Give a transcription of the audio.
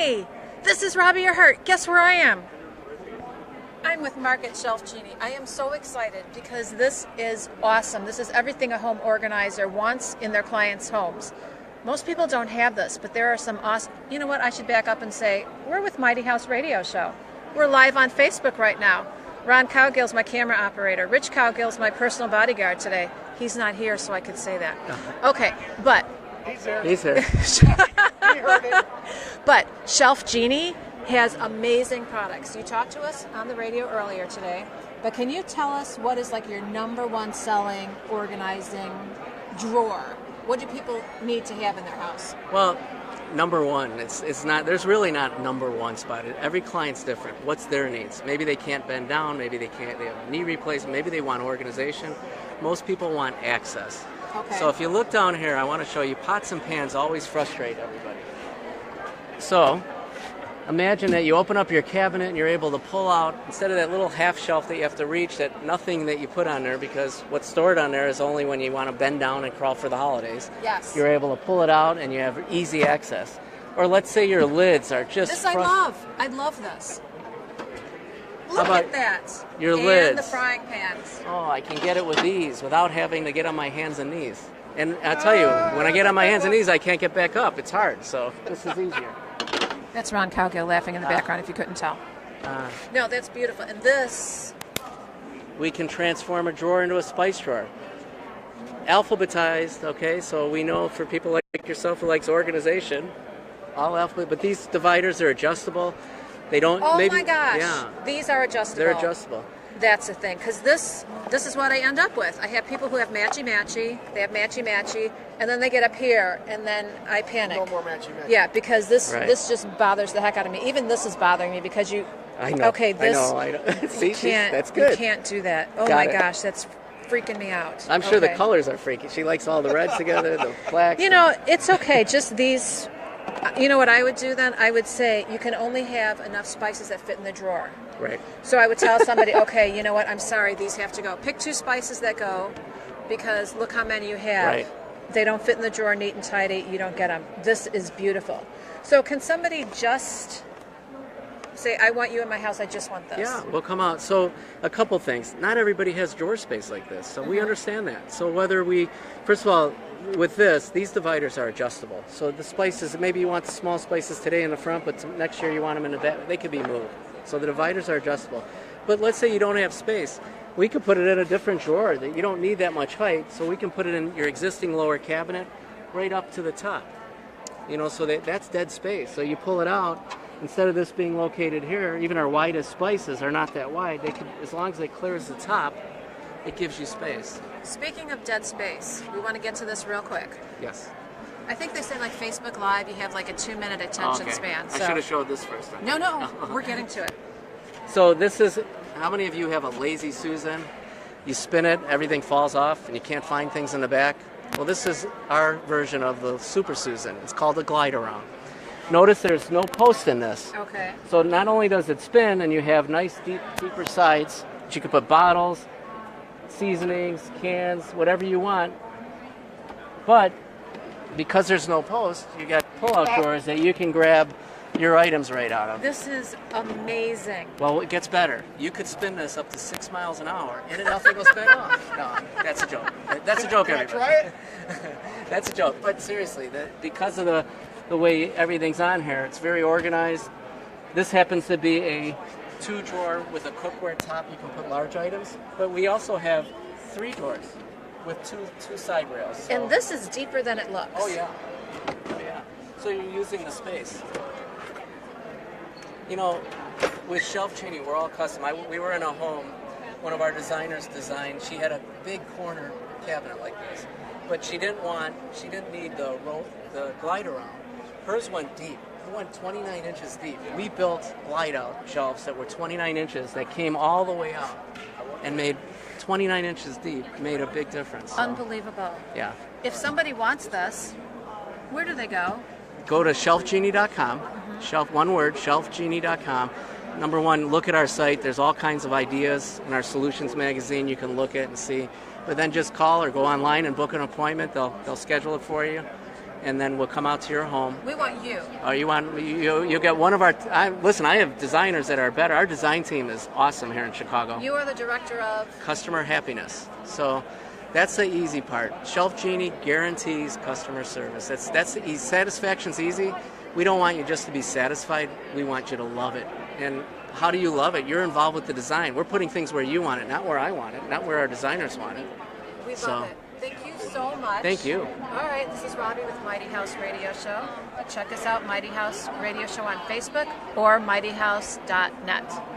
Hey, this is Robbie or Hurt. Guess where I am? I'm with Marc at Shelf Genie. I am so excited because this is awesome. This is everything a home organizer wants in their clients' homes. Most people don't have this, but there are some awesome... You know what? I should back up and say, we're with Mighty House Radio Show. We're live on Facebook right now. Ron Cowgill's my camera operator. Rich Cowgill's my personal bodyguard today. He's not here, so I could say that. Okay, but... He's there. He's there. He heard it. But Shelf Genie has amazing products. You talked to us on the radio earlier today, but can you tell us what is like your number one selling organizing drawer? What do people need to have in their house? Well, number one, it's not. There's really not number one spot. Every client's different. What's their needs? Maybe they can't bend down. Maybe they can't. They have knee replacement. Maybe they want organization. Most people want access. Okay. So if you look down here, I want to show you pots and pans always frustrate everybody. So imagine that you open up your cabinet and you're able to pull out, instead of that little half shelf that you have to reach, that nothing that you put on there, because what's stored on there is only when you want to bend down and crawl for the holidays. Yes. You're able to pull it out and you have easy access. Or let's say your lids are just... This I love. I love this. Look about at that. your and lids? the frying pans. Oh, I can get it with ease without having to get on my hands and knees. And I'll tell you, when I get on my hands and knees, I can't get back up. It's hard, so this is easier. That's Ron Cowgill laughing in the background if you couldn't tell. No, that's beautiful. And this... We can transform a drawer into a spice drawer. Alphabetized, okay, so we know for people like yourself who likes organization, all alphabet, but these dividers are adjustable. They don't... Oh maybe, my gosh. Yeah, These are adjustable. they're adjustable. That's the thing, because this is what I end up with. I have people who have matchy-matchy, they have matchy-matchy, and then they get up here, and then I panic. No more matchy. Yeah, because this Right. this just bothers the heck out of me. Even this is bothering me because you... I know. Okay, this... I know. See, you can't, that's good. You can't do that. Oh Got my it. gosh, that's freaking me out. I'm sure the Okay. colors are freaky. She likes all the reds together, the blacks. You know, it's okay. Just these... You know what I would do then? I would say you can only have enough spices that fit in the drawer. Right. So I would tell somebody, okay, you know what, I'm sorry, these have to go. Pick 2 spices that go, because look how many you have. Right. They don't fit in the drawer neat and tidy, you don't get them. This is beautiful. So can somebody just say, I want you in my house, I just want this? Yeah, we'll come out. So a couple things. Not everybody has drawer space like this, so we understand that. So whether we, first of all, with this, these dividers are adjustable. So the spices, maybe you want the small spices today in the front, but next year you want them in the back, they could be moved. So the dividers are adjustable. But let's say you don't have space. We could put it in a different drawer. You don't need that much height, so we can put it in your existing lower cabinet right up to the top. You know, so that's dead space. So you pull it out, instead of this being located here, even our widest spices are not that wide. They can, as long as it clears the top, it gives you space. Speaking of dead space, we want to get to this real quick. Yes. I think they say like Facebook Live, you have like a 2-minute attention span. I should have showed this first. No, we're getting to it. So this is, how many of you have a lazy Susan? You spin it, everything falls off, and you can't find things in the back? Well, this is our version of the Super Susan. It's called a glide-around. Notice there's no post in this. Okay. So not only does it spin, and you have nice, deeper sides, but you can put bottles, seasonings, cans, whatever you want. But because there's no post, you got pull-out drawers that you can grab your items right out of. This is amazing. Well, it gets better. You could spin this up to 6 miles an hour, and nothing will spin off. No, that's a joke. That's a joke, everybody. Try it. That's a joke. But seriously, because of the way everything's on here, it's very organized. This happens to be a 2-drawer with a cookware top. You can put large items. But we also have 3 drawers with two side rails. So. And this is deeper than it looks. Oh, yeah. Oh, yeah. So you're using the space. You know, with Shelf Genie, we're all custom. We were in a home, one of our designers designed, she had a big corner cabinet like this, but she didn't need the glide around. Hers went deep. It went 29 inches deep. We built glide out shelves that were 29 inches that came all the way out and made 29 inches deep, made a big difference. So, unbelievable. yeah. If somebody wants this, where do they go? Go to shelfgenie.com. Shelf, one word, shelfgenie.com. Number one, look at our site. There's all kinds of ideas in our solutions magazine you can look at and see. But then just call or go online and book an appointment. They'll schedule it for you. and then we'll come out to your home. We want you. Or you get one of our. Listen, I have designers that are better. Our design team is awesome here in Chicago. You are the director of Customer happiness. So that's the easy part. Shelf Genie guarantees customer service. That's the easy. Satisfaction's easy. We don't want you just to be satisfied. We want you to love it. And how do you love it? You're involved with the design. We're putting things where you want it, not where I want it, not where our designers want it. We love it. Thank you so much. Thank you. All right, this is Robbie with Mighty House Radio Show. Check us out, Mighty House Radio Show on Facebook or mightyhouse.net.